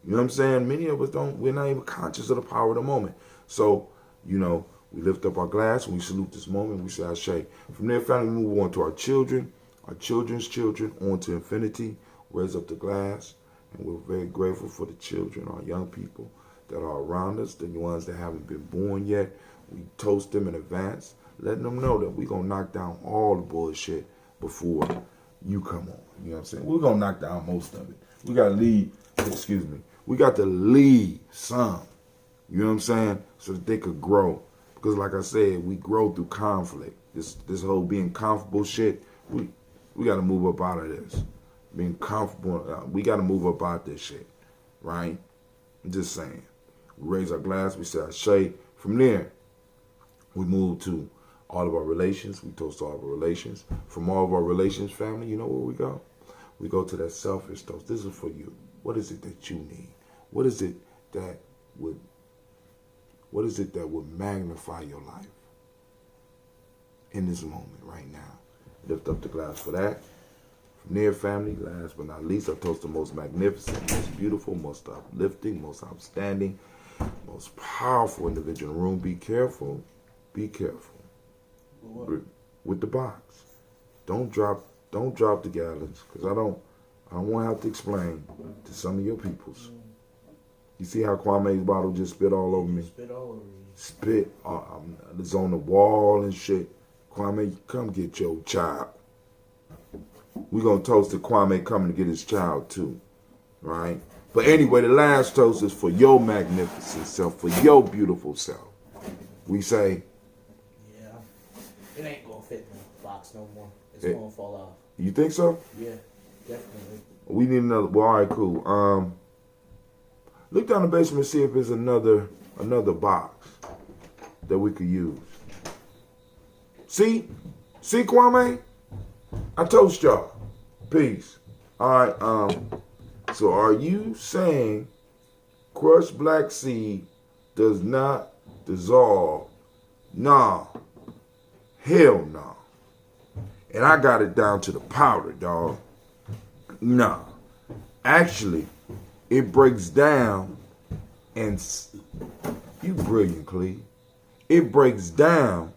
You know what I'm saying? Many of us we're not even conscious of the power of the moment. So, you know, we lift up our glass and we salute this moment. We say Ashe. From there, family, we move on to our children, our children's children, on to infinity. Raise up the glass. And we're very grateful for the children, our young people that are around us, the ones that haven't been born yet. We toast them in advance, letting them know that we're going to knock down all the bullshit before you come on. You know what I'm saying? We're going to knock down most of it. We got to leave, we got to leave some, you know what I'm saying, so that they could grow. Because like I said, we grow through conflict. This whole being comfortable shit, we got to move up out of this. Being comfortable, we got to move up out this shit, right? I'm just saying. We raise our glass, we say Ashe. From there, we move to all of our relations. We toast all of our relations. From all of our relations, family, you know where we go? We go to that selfish toast. This is for you. What is it that you need? What is it that would magnify your life in this moment right now? Lift up the glass for that. From there, family, last but not least, I toast the most magnificent, most beautiful, most uplifting, most outstanding, most powerful individual in the room. Be careful. Be careful. With the box. Don't drop the gallons, because I don't want to have to explain to some of your peoples. You see how Kwame's bottle just spit all over me? Spit all over you. Spit. It's on the wall and shit. Kwame, come get your child. We're going to toast to Kwame coming to get his child too, right? But anyway, the last toast is for your magnificent self, for your beautiful self. We say, yeah, it ain't going to fit in the box no more. It's going to fall off. You think so? Yeah, definitely. We need another. Well, all right, cool. Look down the basement and see if there's another box that we could use. See, Kwame? I toast y'all. Peace. All right. So are you saying crushed black seed does not dissolve? Nah. Hell no. And I got it down to the powder, dog. Nah. Actually, it breaks down and you brilliant, Clee. It breaks down.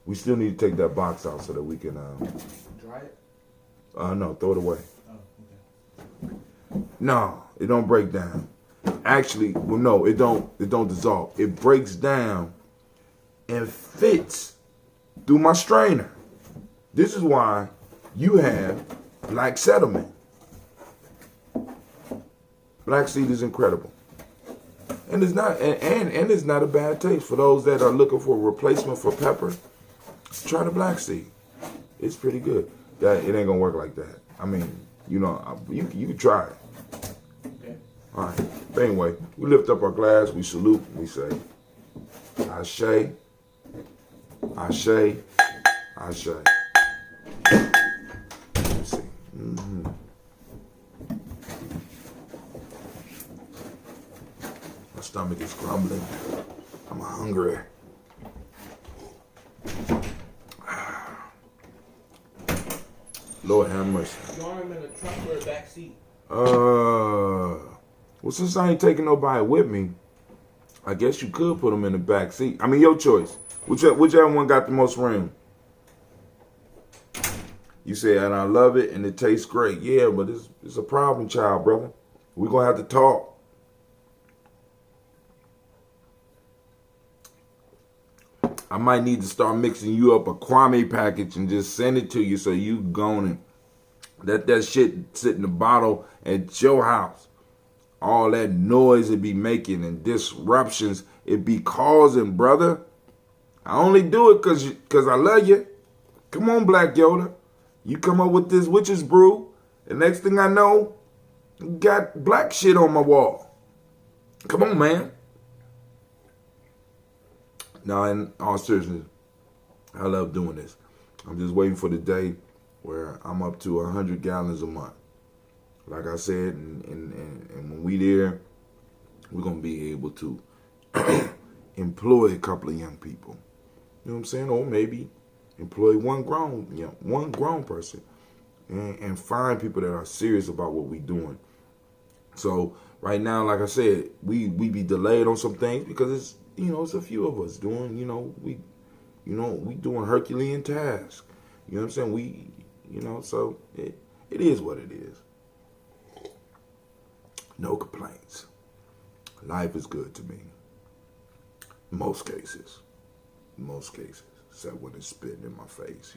We still need to take that box out so that we can dry it? No, throw it away. Oh, okay. No, it don't break down. Actually, well, no, it don't dissolve. It breaks down and fits through my strainer. This is why you have black settlement. Black seed is incredible. And it's not and it's not a bad taste. For those that are looking for a replacement for pepper, try the black seed. It's pretty good. That it ain't gonna work like that. I mean, you know, you can try it. Okay. All right. But anyway, we lift up our glass, we salute, we say, Ashe, Ashe, Ashe. Let's see. Mm-hmm. My stomach is grumbling. I'm hungry. Lord have mercy. You want him in the trunk or the back seat? Well, since I ain't taking nobody with me, I guess you could put them in the back seat. I mean, your choice. Whichever one got the most room. You say, and I love it, and it tastes great. Yeah, but it's a problem child, brother. We're going to have to talk. I might need to start mixing you up a Kwame package and just send it to you so you go and let that shit sit in the bottle at your house. All that noise it be making and disruptions it be causing, brother. I only do it cause I love you. Come on, Black Yoda. You come up with this witch's brew, and next thing I know, you got black shit on my wall. Come on, man. Now, in all seriousness, I love doing this. I'm just waiting for the day where I'm up to 100 gallons a month. Like I said, and when we there, we're going to be able to employ a couple of young people. You know what I'm saying? Or maybe employ one grown person and find people that are serious about what we're doing. So right now, like I said, we be delayed on some things because it's, you know, it's a few of us doing, we doing Herculean tasks. You know what I'm saying? So it is what it is. No complaints. Life is good to me. Most cases. Except when it's spitting in my face,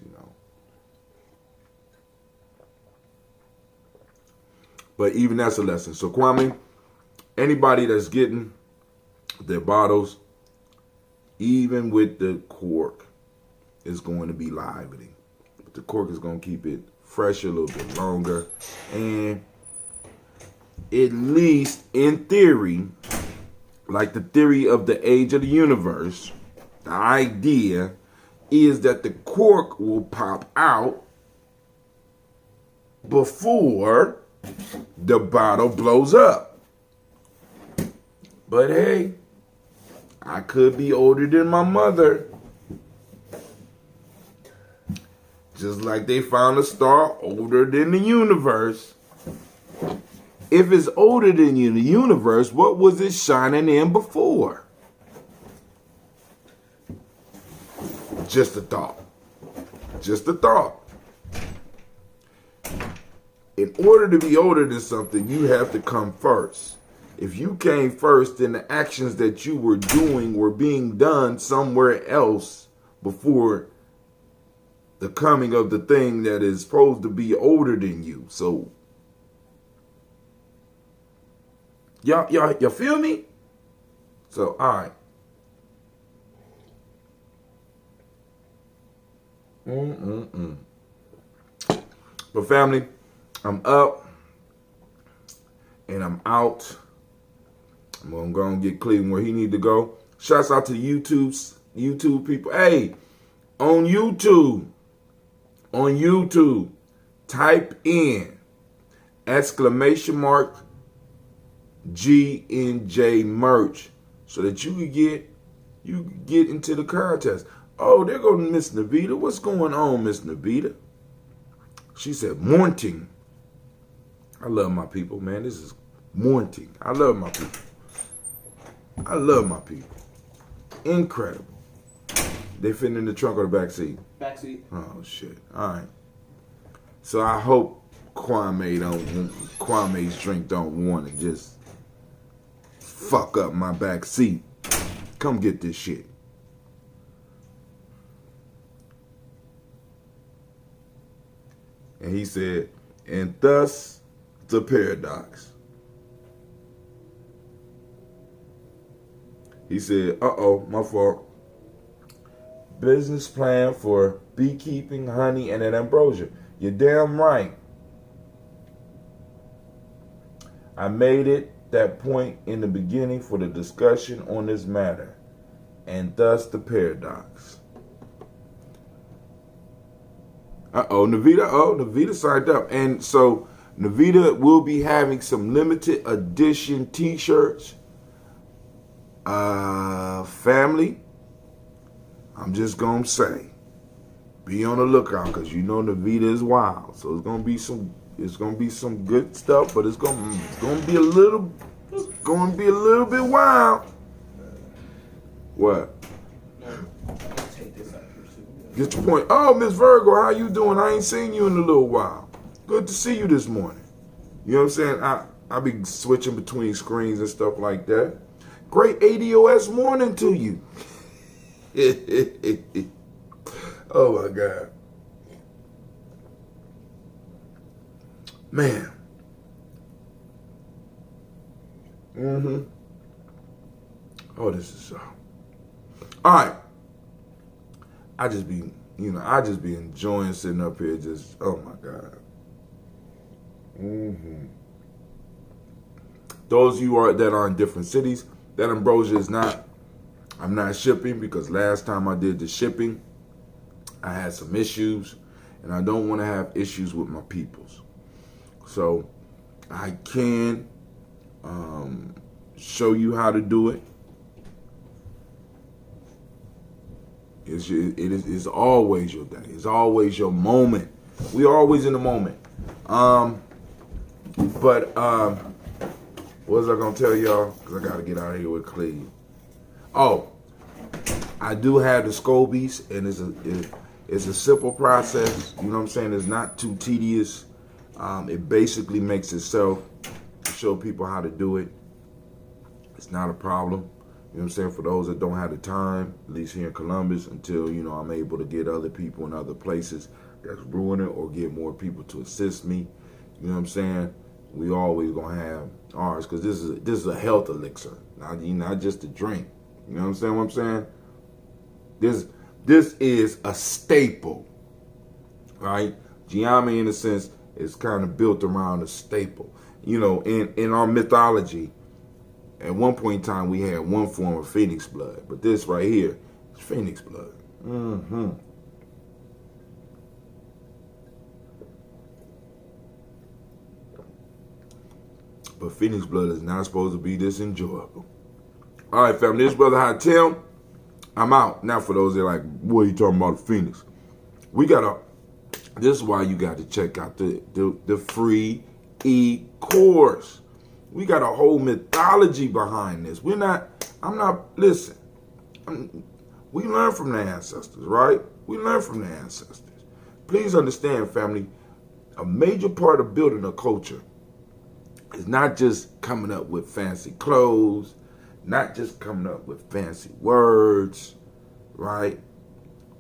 But even that's a lesson. So Kwame, anybody that's getting their bottles, even with the cork, is going to be lively. But the cork is going to keep it fresh a little bit longer. And at least in theory, like the theory of the age of the universe, the idea is that the cork will pop out before the bottle blows up. But hey, I could be older than my mother. Just like they found a star older than the universe. If it's older than the universe, what was it shining in before? Just a thought. Just a thought. In order to be older than something, you have to come first. If you came first, then the actions that you were doing were being done somewhere else before the coming of the thing that is supposed to be older than you. So, y'all feel me? So, all right. But family, I'm up and I'm out. I'm gonna go and get Cleveland where he need to go. Shouts out to YouTube people. Hey, on YouTube, type in !G&J merch so that you can get into the contest. Oh, there goes Miss Navita. What's going on, Miss Navita? She said, morning. I love my people, man. This is morning. I love my people. Incredible. They fit in the trunk or the back seat? Back seat. Oh, shit. All right. So I hope Kwame's drink don't want to just fuck up my back seat. Come get this shit. And he said, and thus the paradox. He said, my fault. Business plan for beekeeping, honey, and an ambrosia. You're damn right. I made it that point in the beginning for the discussion on this matter, and thus the paradox. Navita signed up. And so Navita will be having some limited edition t-shirts. Family, I'm just going to say, be on the lookout, because you know Navita is wild. So it's going to be some good stuff, but it's going to be a little bit wild. What? Get your point. Oh, Miss Virgo, how you doing? I ain't seen you in a little while. Good to see you this morning. You know what I'm saying? I be switching between screens and stuff like that. Great ADOS morning to you. Oh my God. Man. Oh, this is so. All right. I just be enjoying sitting up here just, oh my God. Those of you that are in different cities, that ambrosia is not, I'm not shipping, because last time I did the shipping, I had some issues, and I don't want to have issues with my peoples. So I can show you how to do it. It's always your day. It's always your moment. We're always in the moment. What was I gonna tell y'all? Because I gotta get out of here with Cleve. Oh, I do have the scobies, and it's a simple process. You know what I'm saying? It's not too tedious. It basically makes itself to show people how to do it. It's not a problem. You know what I'm saying? For those that don't have the time, at least here in Columbus, until, you know, I'm able to get other people in other places that's brewing it, or get more people to assist me. You know what I'm saying? We always gonna have ours, because this is a health elixir, not just a drink. You know what I'm saying? This is a staple, right? Gye-Nyame, in a sense, is kind of built around a staple. You know, in our mythology, at one point in time, we had one form of phoenix blood, but this right here is phoenix blood. But phoenix blood is not supposed to be this enjoyable. All right, family, this Brother Hot Tim. I'm out. Now, for those that are like, what are you talking about, phoenix? This is why you got to check out the free e-course. We got a whole mythology behind this. We learn from the ancestors, right? We learn from the ancestors. Please understand, family, a major part of building a culture is not just coming up with fancy clothes, not just coming up with fancy words, right?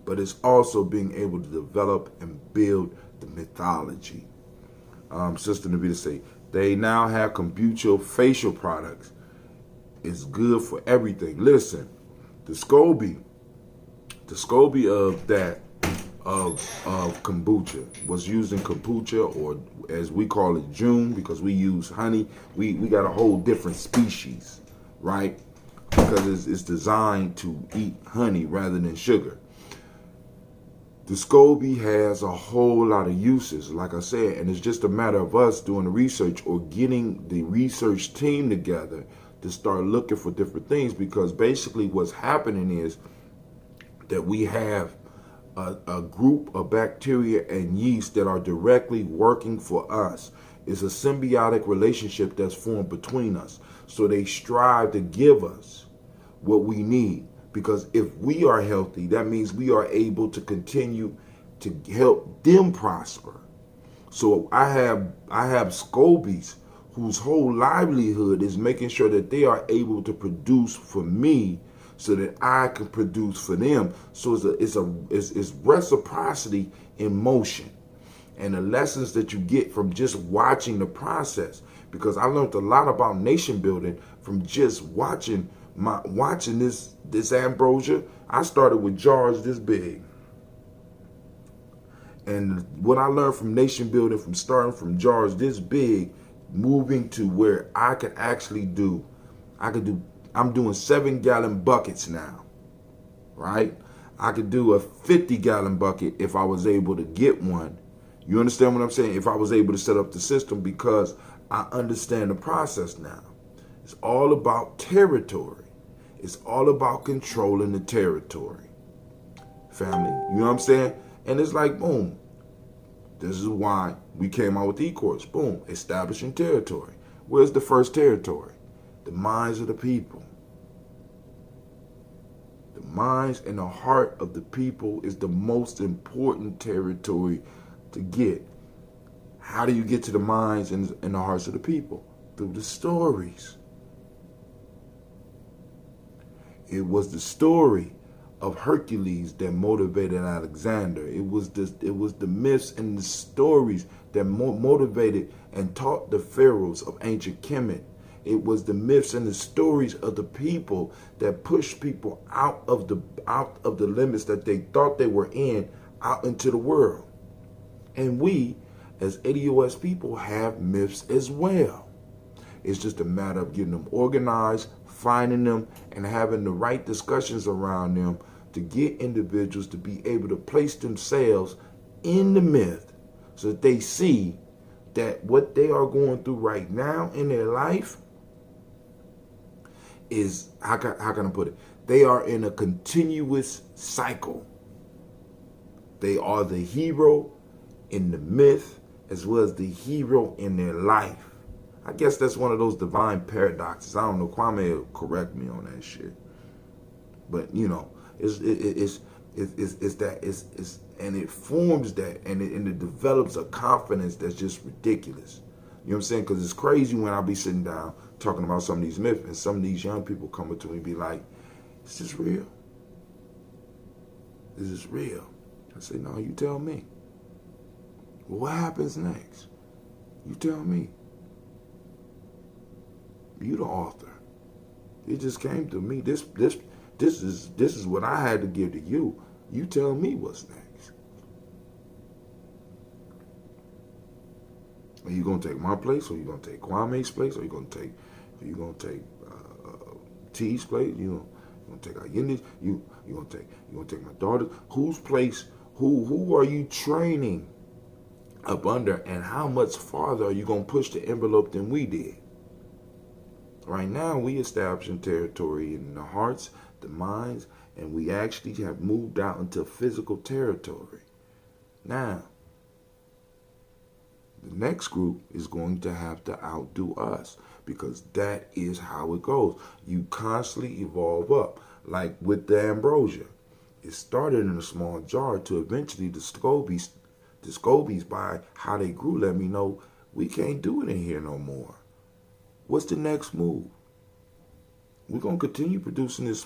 But it's also being able to develop and build the mythology. Sister Navita say, they now have kombucha facial products. It's good for everything. Listen, the SCOBY of kombucha was used in kombucha, or as we call it, June, because we use honey. We got a whole different species, right? Because it's designed to eat honey rather than sugar. The SCOBY has a whole lot of uses, like I said, and it's just a matter of us doing the research, or getting the research team together to start looking for different things, because basically what's happening is that we have a group of bacteria and yeast that are directly working for us. It's a symbiotic relationship that's formed between us. So they strive to give us what we need. Because if we are healthy, that means we are able to continue to help them prosper. So I have SCOBYs whose whole livelihood is making sure that they are able to produce for me, so that I can produce for them. So it's reciprocity in motion, and the lessons that you get from just watching the process. Because I learned a lot about nation building from just watching watching this ambrosia, I started with jars this big. And what I learned from nation building, from starting from jars this big, moving to where I could actually do, I'm doing 7-gallon buckets now, right? I could do a 50-gallon bucket if I was able to get one. You understand what I'm saying? If I was able to set up the system, because I understand the process now. It's all about territory. It's all about controlling the territory. Family, you know what I'm saying? And it's like, boom. This is why we came out with E-Course. Boom, establishing territory. Where's the first territory? The minds of the people. The minds and the heart of the people is the most important territory to get. How do you get to the minds and the hearts of the people? Through the stories. It was the story of Hercules that motivated Alexander. It was the myths and the stories that motivated and taught the pharaohs of ancient Kemet. It was the myths and the stories of the people that pushed people out of the limits that they thought they were in, out into the world. And we, as ADOS people, have myths as well. It's just a matter of getting them organized, finding them, and having the right discussions around them to get individuals to be able to place themselves in the myth so that they see that what they are going through right now in their life is, how can I put it? They are in a continuous cycle. They are the hero in the myth as well as the hero in their life. I guess that's one of those divine paradoxes. I don't know. Kwame will correct me on that shit. But you know, it's and it forms that, and it develops a confidence that's just ridiculous. You know what I'm saying? Because it's crazy when I be sitting down talking about some of these myths, and some of these young people come up to me and be like, "Is this real? Is this real?" I say, "No, you tell me. Well, what happens next? You tell me. You the author. It just came to me. This is what I had to give to you. You tell me what's next. Are you gonna take my place, or are you gonna take Kwame's place, or are you gonna take T's place? You gonna take Ayende's? You gonna take my daughter? Whose place? Who are you training up under, and how much farther are you gonna push the envelope than we did? Right now, we establishing territory in the hearts, the minds, and we actually have moved out into physical territory. Now, the next group is going to have to outdo us, because that is how it goes. You constantly evolve up, like with the ambrosia. It started in a small jar to eventually the scobies, by how they grew, let me know we can't do it in here no more. What's the next move? We're going to continue producing this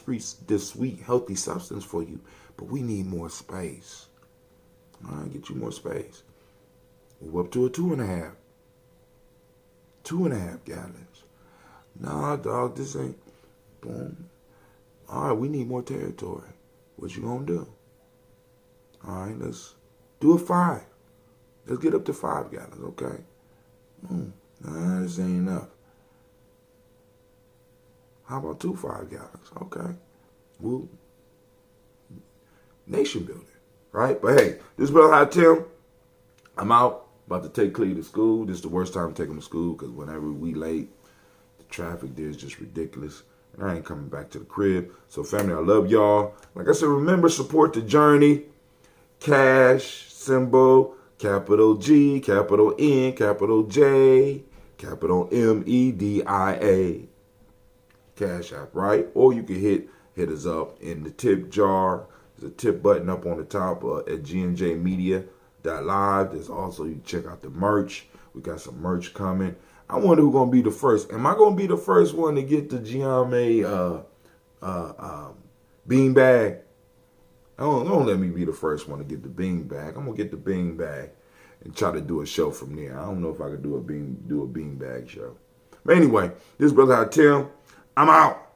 sweet, healthy substance for you, but we need more space. All right, get you more space. We're up to a 2.5 gallons. Nah, dog, this ain't, boom. All right, we need more territory. What you going to do? All right, let's do a 5. Let's get up to 5 gallons, okay? Nah, this ain't enough. How about 2 5 gallons? Okay. Well, nation building, right? But hey, this is Brother High Tim. I'm out. About to take Clee to school. This is the worst time to take him to school, because whenever we late, the traffic there is just ridiculous. And I ain't coming back to the crib. So family, I love y'all. Like I said, remember, support the journey. Cash, symbol, capital G, capital N, capital J, capital MEDIA. Cash App, right? Or you can hit us up in the tip jar. There's a tip button up on the top at gnjmedia.live. There's also, you can check out the merch. We got some merch coming. I wonder who's gonna be the first. Am I gonna be the first one to get the Gye-Nyame bean bag? Don't let me be the first one to get the bean bag. I'm gonna get the bean bag and try to do a show from there. I don't know if I could do a bean bag show. But anyway, this is Brother High Tim. I'm out.